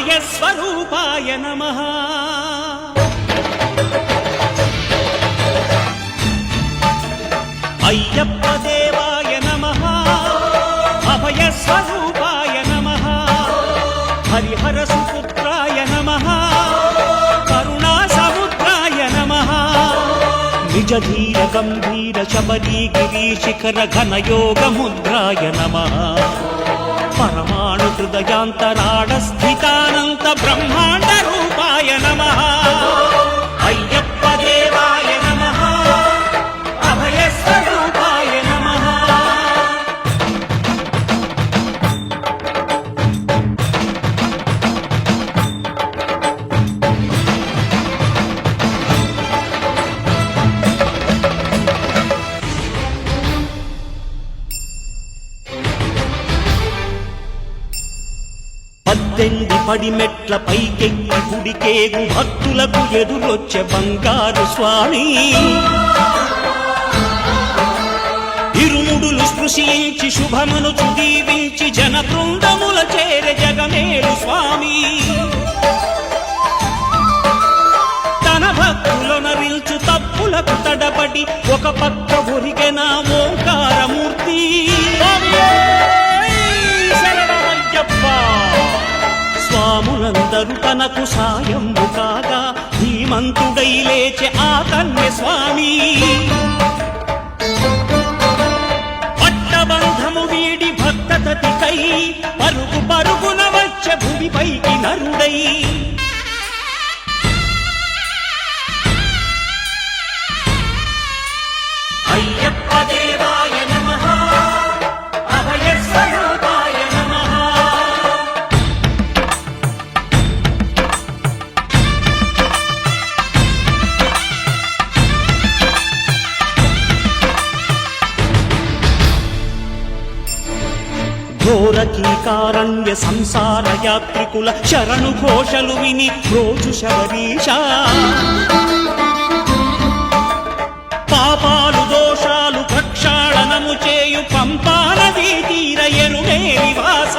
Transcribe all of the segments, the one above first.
అభయస్వరూపాయ నమః అయ్యప్ప దేవాయ నమః అభయస్వరూపాయ నమః హరిహర సుపుత్రాయ నమః కరుణా సముద్రాయ నమః నిజ ధీర గంభీర శబరీ గిరీశిఖర ఘనయోగ ముద్రాయ నమః పరమాణు హృదయాంతరాళ స్థితానంత బ్రహ్మాండ రూపాయ నమః అయ్యప్ప దేవాయ నమః అభయస్వరూపాయ నమః పద్దెండి పడిమెట్ల పైకెక్కి గుడికేగు భక్తులకు ఎదురొచ్చే బంగారు స్వామి ఇరుముడులు స్పృశించి శుభమనుచు దీవించి జన బృందముల చేరే జగమేలు స్వామి తన భక్తులొనరిల్చు తప్పులకు తడబడి ఒక పక్క ఒరిగెన ఓంకారమూర్తి స్వాములందరూ తనకు సాయము కాగా ధీమంతుడై లేచే ఆ కన్య స్వామి పట్టబంధము వీడి భక్తతతికై పరుగు పరుగున వచ్చే భూమిపైకి నరుడై అయ్యప్ప దేవాయ నమః అభయస్వరూపాయ నమః ఘోరకీకారణ్య సంసార యాత్రికుల శరణు ఘోషలు విని రోజు శబరీష పాపాలు దోషాలు ప్రక్షాళనము చేయు పంపా నదీ తీర ఎరుడే నివాస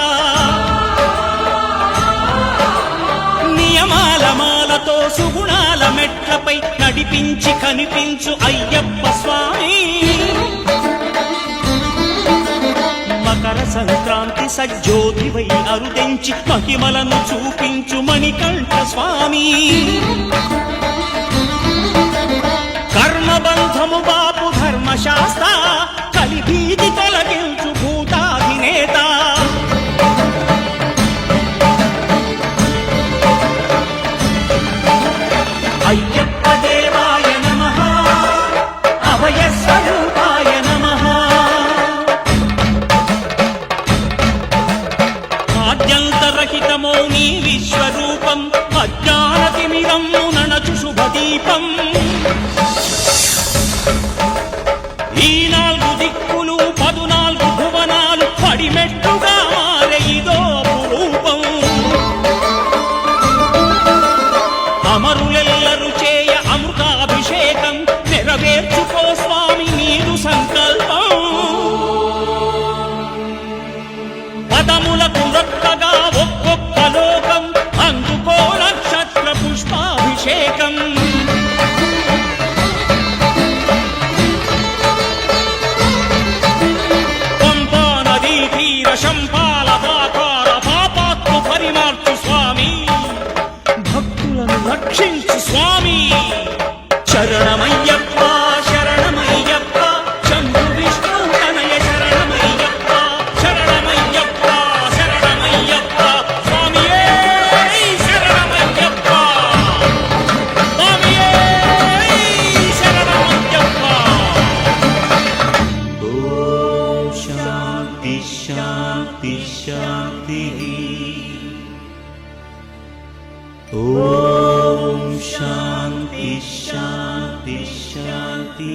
నియమాల మాలతో సుగుణాల మెట్లపై నడిపించి కనిపించు అయ్యప్ప స్వామి మకర సంక్రాంతి సజ్జోతివై అరుదెంచి మహిమలను చూపించు మణికంఠ స్వామి కర్మబంధము బాపు ధర్మశాస్త్ర కలిభీతి తొలగించు భూతాధినేత అయ్యప్ప దేవాయ నమః అభయస్వరూపాయ నమః ఆద్యంతరహితమో నీ విశ్వరూపం అజ్ఞానతిమిరం నణచు శుభదీపం ఈ 4 దిక్కులు 14 భువనాలు పడిమెట్టుగా మారే ఇదో రూపం అమరులెల్లరు చేయ అమృతాభిషేకం నెరవేర్చుకో స్వామి నీదు సంకల్పం పదములకు రొక్కగా ఒక్కొక్క లోకం అందుకో నక్షత్ర పుష్పాభిషేకం పంపా నదీ తీర శంపాల పాతాల పాపాత్ము పరిమార్చు స్వామి భక్తులను రక్షించు స్వామి శరణమయ్యప్ప శరణమయ్యప్ప శంభు విష్ణు తనయ శరణమయ్యప్ప శరణమయ్యప్ప శరణమయ్యప్ప స్వామియే శరణమయ్యప్ప స్వామియే శరణమయ్యప్ప ఓం శాంతి శాంతి శాంతి ఓం శాంతి శాంతి శాంతి